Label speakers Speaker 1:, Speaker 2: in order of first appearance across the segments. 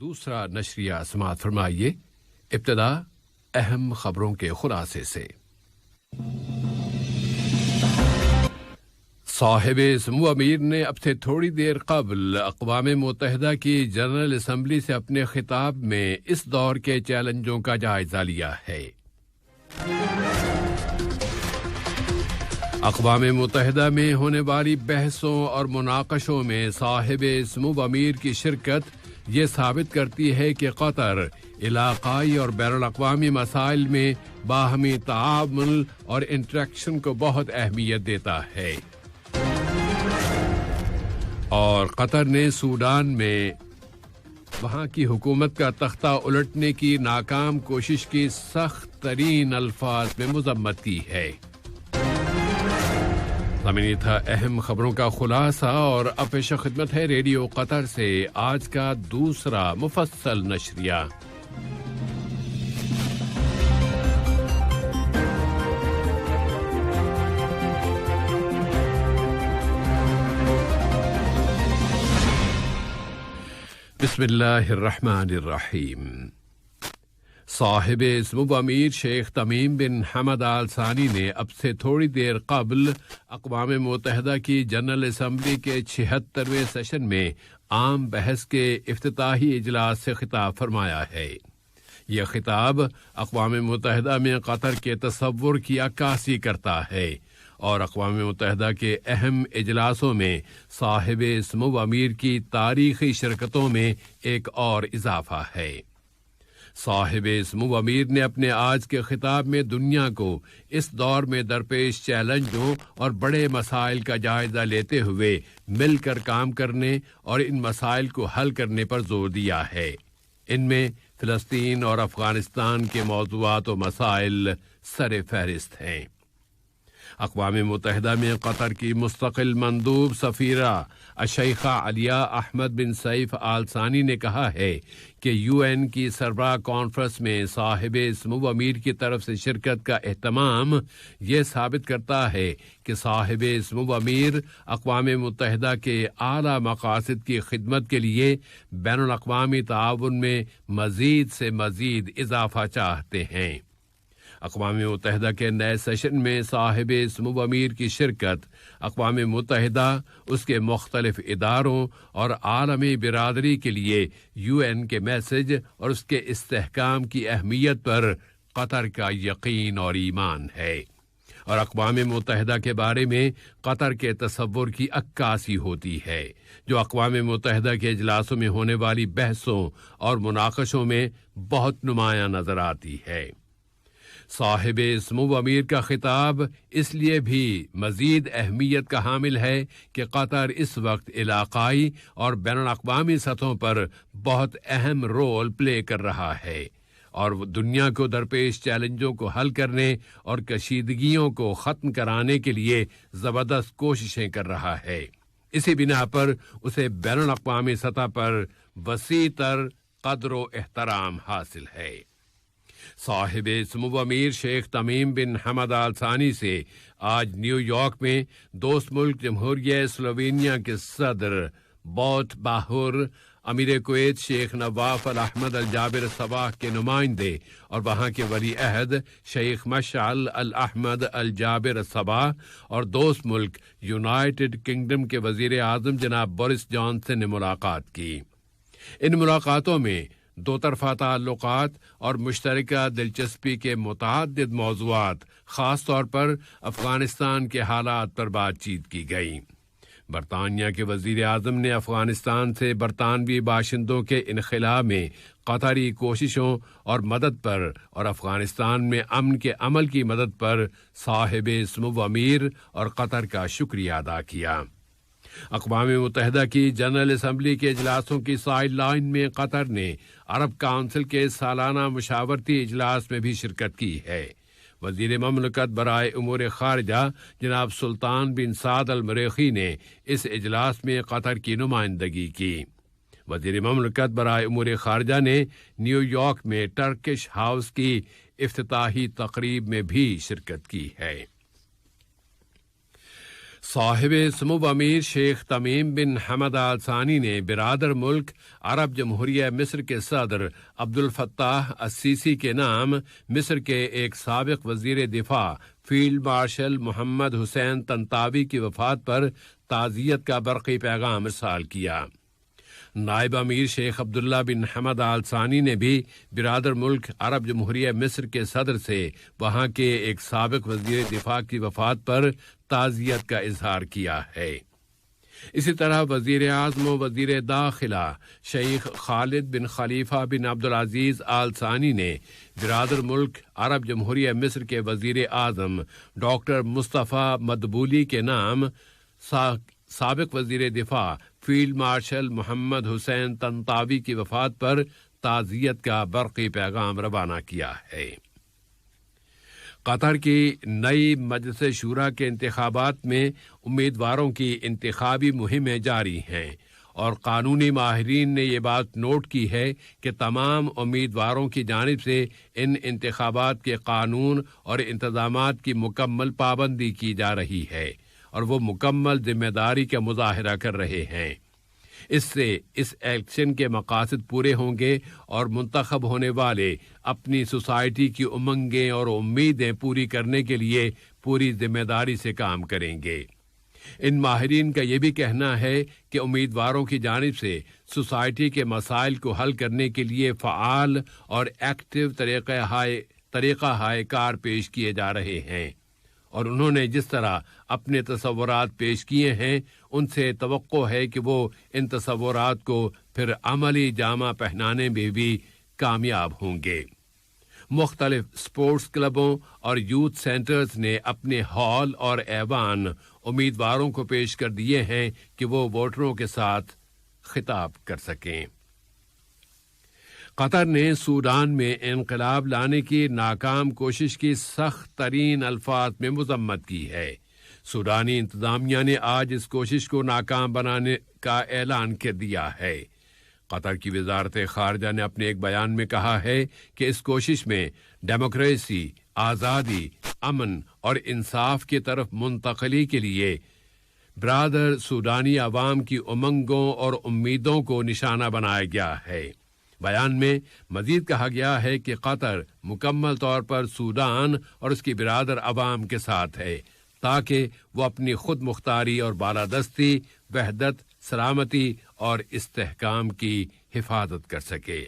Speaker 1: دوسرا نشریہ سماعت فرمائیے۔ ابتدا اہم خبروں کے خلاصے سے۔ صاحب سمو امیر نے اب سے تھوڑی دیر قبل اقوام متحدہ کی جنرل اسمبلی سے اپنے خطاب میں اس دور کے چیلنجوں کا جائزہ لیا ہے۔ اقوام متحدہ میں ہونے والی بحثوں اور مناقشوں میں صاحب سمو امیر کی شرکت یہ ثابت کرتی ہے کہ قطر علاقائی اور بین الاقوامی مسائل میں باہمی تعامل اور انٹریکشن کو بہت اہمیت دیتا ہے، اور قطر نے سوڈان میں وہاں کی حکومت کا تختہ الٹنے کی ناکام کوشش کی سخت ترین الفاظ میں مذمت کی ہے۔ سامعین، تھا اہم خبروں کا خلاصہ، اور اب پیش خدمت ہے ریڈیو قطر سے آج کا دوسرا مفصل نشریہ۔ بسم اللہ الرحمن الرحیم۔ صاحب سمو امیر شیخ تمیم بن حمد آل ثانی نے اب سے تھوڑی دیر قبل اقوام متحدہ کی جنرل اسمبلی کے 76ویں سیشن میں عام بحث کے افتتاحی اجلاس سے خطاب فرمایا ہے۔ یہ خطاب اقوام متحدہ میں قطر کے تصور کی عکاسی کرتا ہے اور اقوام متحدہ کے اہم اجلاسوں میں صاحب سمو امیر کی تاریخی شرکتوں میں ایک اور اضافہ ہے۔ صاحب سمو امیر نے اپنے آج کے خطاب میں دنیا کو اس دور میں درپیش چیلنجوں اور بڑے مسائل کا جائزہ لیتے ہوئے مل کر کام کرنے اور ان مسائل کو حل کرنے پر زور دیا ہے۔ ان میں فلسطین اور افغانستان کے موضوعات و مسائل سر فہرست ہیں۔ اقوام متحدہ میں قطر کی مستقل مندوب سفیرہ الشیخہ علیہ احمد بن سیف آل ثانی نے کہا ہے کہ UN کی سربراہ کانفرنس میں صاحب سمو امیر کی طرف سے شرکت کا اہتمام یہ ثابت کرتا ہے کہ صاحب سمو امیر اقوام متحدہ کے اعلیٰ مقاصد کی خدمت کے لیے بین الاقوامی تعاون میں مزید سے مزید اضافہ چاہتے ہیں۔ اقوام متحدہ کے نئے سیشن میں صاحب سمو امیر کی شرکت اقوام متحدہ، اس کے مختلف اداروں اور عالمی برادری کے لیے UN کے میسج اور اس کے استحکام کی اہمیت پر قطر کا یقین اور ایمان ہے، اور اقوام متحدہ کے بارے میں قطر کے تصور کی عکاسی ہوتی ہے جو اقوام متحدہ کے اجلاسوں میں ہونے والی بحثوں اور مناقشوں میں بہت نمایاں نظر آتی ہے۔ صاحب سمو امیر کا خطاب اس لیے بھی مزید اہمیت کا حامل ہے کہ قطر اس وقت علاقائی اور بین الاقوامی سطحوں پر بہت اہم رول پلے کر رہا ہے اور وہ دنیا کو درپیش چیلنجوں کو حل کرنے اور کشیدگیوں کو ختم کرانے کے لیے زبردست کوششیں کر رہا ہے۔ اسی بنا پر اسے بین الاقوامی سطح پر وسیع تر قدر و احترام حاصل ہے۔ صاحب سمو امیر شیخ تمیم بن حمد آل ثانی سے آج نیو یارک میں دوست ملک جمہوریہ سلووینیا کے صدر بوت باہر، امیر کویت شیخ نواف الاحمد الجابر صباح کے نمائندے اور وہاں کے ولی عہد شیخ مشعل الاحمد الجابر صباح اور دوست ملک یونائیٹڈ کنگڈم کے وزیر اعظم جناب بورس جانسن نے ملاقات کی۔ ان ملاقاتوں میں دو طرفہ تعلقات اور مشترکہ دلچسپی کے متعدد موضوعات، خاص طور پر افغانستان کے حالات پر بات چیت کی گئی۔ برطانیہ کے وزیر اعظم نے افغانستان سے برطانوی باشندوں کے انخلاء میں قطری کوششوں اور مدد پر اور افغانستان میں امن کے عمل کی مدد پر صاحب سمو امیر اور قطر کا شکریہ ادا کیا۔ اقوام متحدہ کی جنرل اسمبلی کے اجلاسوں کی سائیڈ لائن میں قطر نے عرب کونسل کے سالانہ مشاورتی اجلاس میں بھی شرکت کی ہے۔ وزیر مملکت برائے امور خارجہ جناب سلطان بن سعد المریخی نے اس اجلاس میں قطر کی نمائندگی کی۔ وزیر مملکت برائے امور خارجہ نے نیو یارک میں ٹرکش ہاؤس کی افتتاحی تقریب میں بھی شرکت کی ہے۔ صاحب سمو امیر شیخ تمیم بن حمد آل ثانی نے برادر ملک عرب جمہوریہ مصر کے صدر عبد الفتاح السیسی کے نام مصر کے ایک سابق وزیر دفاع فیلڈ مارشل محمد حسین طنطاوی کی وفات پر تعزیت کا برقی پیغام ارسال کیا۔ نائب امیر شیخ عبداللہ بن حمد آل ثانی نے بھی برادر ملک عرب جمہوریہ مصر کے صدر سے وہاں کے ایک سابق وزیر دفاع کی وفات پر تعزیت کا اظہار کیا ہے۔ اسی طرح وزیر اعظم و وزیر داخلہ شیخ خالد بن خلیفہ بن عبدالعزیز آل ثانی نے برادر ملک عرب جمہوریہ مصر کے وزیر اعظم ڈاکٹر مصطفیٰ مدبولی کے نام سابق وزیر دفاع فیلڈ مارشل محمد حسین طنطاوی کی وفات پر تعزیت کا برقی پیغام روانہ کیا ہے۔ قطر کی نئی مجلس شورا کے انتخابات میں امیدواروں کی انتخابی مہمیں جاری ہیں اور قانونی ماہرین نے یہ بات نوٹ کی ہے کہ تمام امیدواروں کی جانب سے ان انتخابات کے قانون اور انتظامات کی مکمل پابندی کی جا رہی ہے اور وہ مکمل ذمہ داری کا مظاہرہ کر رہے ہیں۔ اس سے اس الیکشن کے مقاصد پورے ہوں گے اور منتخب ہونے والے اپنی سوسائٹی کی امنگیں اور امیدیں پوری کرنے کے لیے پوری ذمہ داری سے کام کریں گے۔ ان ماہرین کا یہ بھی کہنا ہے کہ امیدواروں کی جانب سے سوسائٹی کے مسائل کو حل کرنے کے لیے فعال اور ایکٹیو طریقہ ہائے کار پیش کیے جا رہے ہیں اور انہوں نے جس طرح اپنے تصورات پیش کیے ہیں ان سے توقع ہے کہ وہ ان تصورات کو پھر عملی جامہ پہنانے میں بھی کامیاب ہوں گے۔ مختلف سپورٹس کلبوں اور یوتھ سینٹرز نے اپنے ہال اور ایوان امیدواروں کو پیش کر دیے ہیں کہ وہ ووٹروں کے ساتھ خطاب کر سکیں۔ قطر نے سوڈان میں انقلاب لانے کی ناکام کوشش کی سخت ترین الفاظ میں مذمت کی ہے۔ سوڈانی انتظامیہ نے آج اس کوشش کو ناکام بنانے کا اعلان کر دیا ہے۔ قطر کی وزارت خارجہ نے اپنے ایک بیان میں کہا ہے کہ اس کوشش میں ڈیموکریسی، آزادی، امن اور انصاف کی طرف منتقلی کے لیے برادر سوڈانی عوام کی امنگوں اور امیدوں کو نشانہ بنایا گیا ہے۔ بیان میں مزید کہا گیا ہے کہ قطر مکمل طور پر سوڈان اور اس کی برادر عوام کے ساتھ ہے تاکہ وہ اپنی خود مختاری اور بالادستی، وحدت، سلامتی اور استحکام کی حفاظت کر سکے۔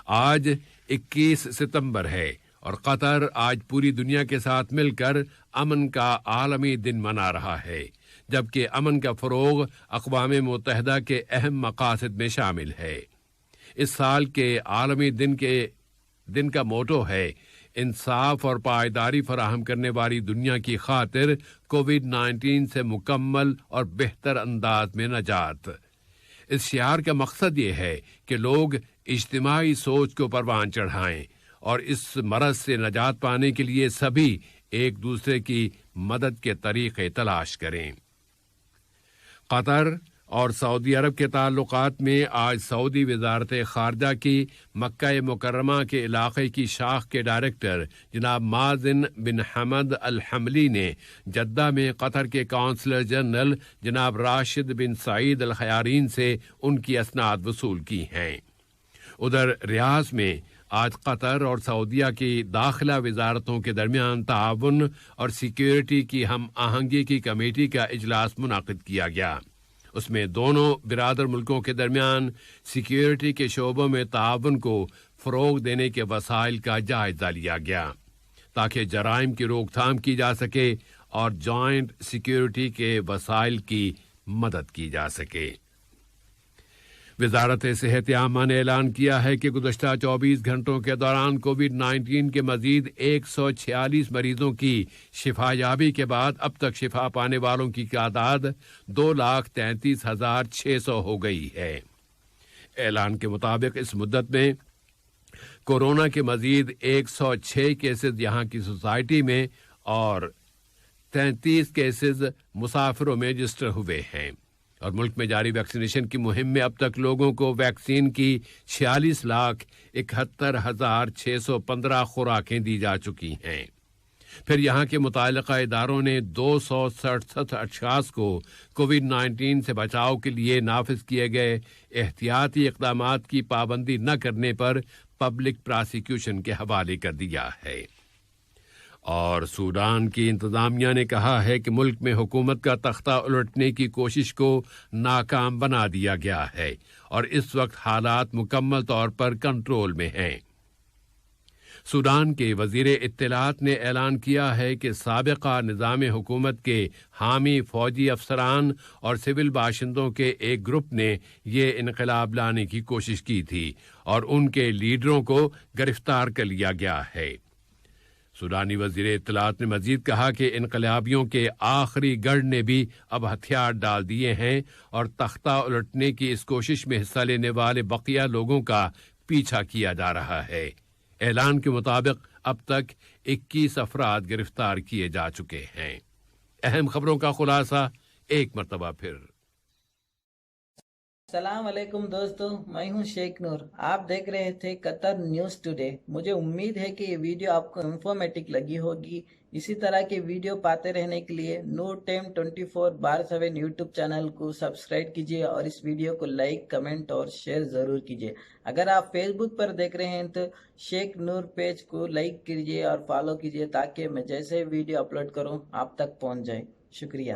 Speaker 1: آج 21 ستمبر ہے اور قطر آج پوری دنیا کے ساتھ مل کر امن کا عالمی دن منا رہا ہے، جبکہ امن کا فروغ اقوام متحدہ کے اہم مقاصد میں شامل ہے۔ اس سال کے عالمی دن کا موٹو ہے انصاف اور پائیداری فراہم کرنے والی دنیا کی خاطر کووڈ-19 سے مکمل اور بہتر انداز میں نجات۔ اس شعار کا مقصد یہ ہے کہ لوگ اجتماعی سوچ کو پروان چڑھائیں اور اس مرض سے نجات پانے کے لیے سبھی ایک دوسرے کی مدد کے طریقے تلاش کریں۔ قطر اور سعودی عرب کے تعلقات میں آج سعودی وزارت خارجہ کی مکہ مکرمہ کے علاقے کی شاخ کے ڈائریکٹر جناب مازن بن حمد الحملی نے جدہ میں قطر کے کونسلر جنرل جناب راشد بن سعید الخیارین سے ان کی اسناد وصول کی ہیں۔ ادھر ریاض میں آج قطر اور سعودیہ کی داخلہ وزارتوں کے درمیان تعاون اور سیکیورٹی کی ہم آہنگی کی کمیٹی کا اجلاس منعقد کیا گیا۔ اس میں دونوں برادر ملکوں کے درمیان سیکیورٹی کے شعبوں میں تعاون کو فروغ دینے کے وسائل کا جائزہ لیا گیا تاکہ جرائم کی روک تھام کی جا سکے اور جوائنٹ سیکیورٹی کے وسائل کی مدد کی جا سکے۔ وزارت صحت عامہ نے اعلان کیا ہے کہ گزشتہ 24 گھنٹوں کے دوران کووڈ-19 کے مزید 146 مریضوں کی شفا یابی کے بعد اب تک شفا پانے والوں کی تعداد 2,33,600 ہو گئی ہے۔ اعلان کے مطابق اس مدت میں کورونا کے مزید 106 کیسز یہاں کی سوسائٹی میں اور 33 کیسز مسافروں میں رجسٹر ہوئے ہیں اور ملک میں جاری ویکسینیشن کی مہم میں اب تک لوگوں کو ویکسین کی 46,71,615 خوراکیں دی جا چکی ہیں۔ پھر یہاں کے متعلقہ اداروں نے 267 اشخاص کو کووڈ-19 سے بچاؤ کے لیے نافذ کیے گئے احتیاطی اقدامات کی پابندی نہ کرنے پر پبلک پراسیکیوشن کے حوالے کر دیا ہے۔ اور سوڈان کی انتظامیہ نے کہا ہے کہ ملک میں حکومت کا تختہ الٹنے کی کوشش کو ناکام بنا دیا گیا ہے اور اس وقت حالات مکمل طور پر کنٹرول میں ہیں۔ سوڈان کے وزیر اطلاعات نے اعلان کیا ہے کہ سابقہ نظام حکومت کے حامی فوجی افسران اور سول باشندوں کے ایک گروپ نے یہ انقلاب لانے کی کوشش کی تھی اور ان کے لیڈروں کو گرفتار کر لیا گیا ہے۔ سوڈانی وزیر اطلاعات نے مزید کہا کہ انقلابیوں کے آخری گڑھ نے بھی اب ہتھیار ڈال دیے ہیں اور تختہ الٹنے کی اس کوشش میں حصہ لینے والے بقیہ لوگوں کا پیچھا کیا جا رہا ہے۔ اعلان کے مطابق اب تک 21 افراد گرفتار کیے جا چکے ہیں۔ اہم خبروں کا خلاصہ ایک مرتبہ پھر۔
Speaker 2: السلام علیکم دوستو، میں ہوں شیخ نور۔ آپ دیکھ رہے تھے قطر نیوز ٹوڈے۔ مجھے امید ہے کہ یہ ویڈیو آپ کو انفارمیٹک لگی ہوگی۔ اسی طرح کے ویڈیو پاتے رہنے کے لیے نور ٹائم 24/7 یوٹیوب چینل کو سبسکرائب کیجیے اور اس ویڈیو کو لائک، کمنٹ اور شیئر ضرور کیجیے۔ اگر آپ فیس بک پر دیکھ رہے ہیں تو شیخ نور پیج کو لائک کیجیے اور فالو کیجیے تاکہ میں جیسے ویڈیو اپلوڈ کروں آپ تک پہنچ جائے۔ شکریہ۔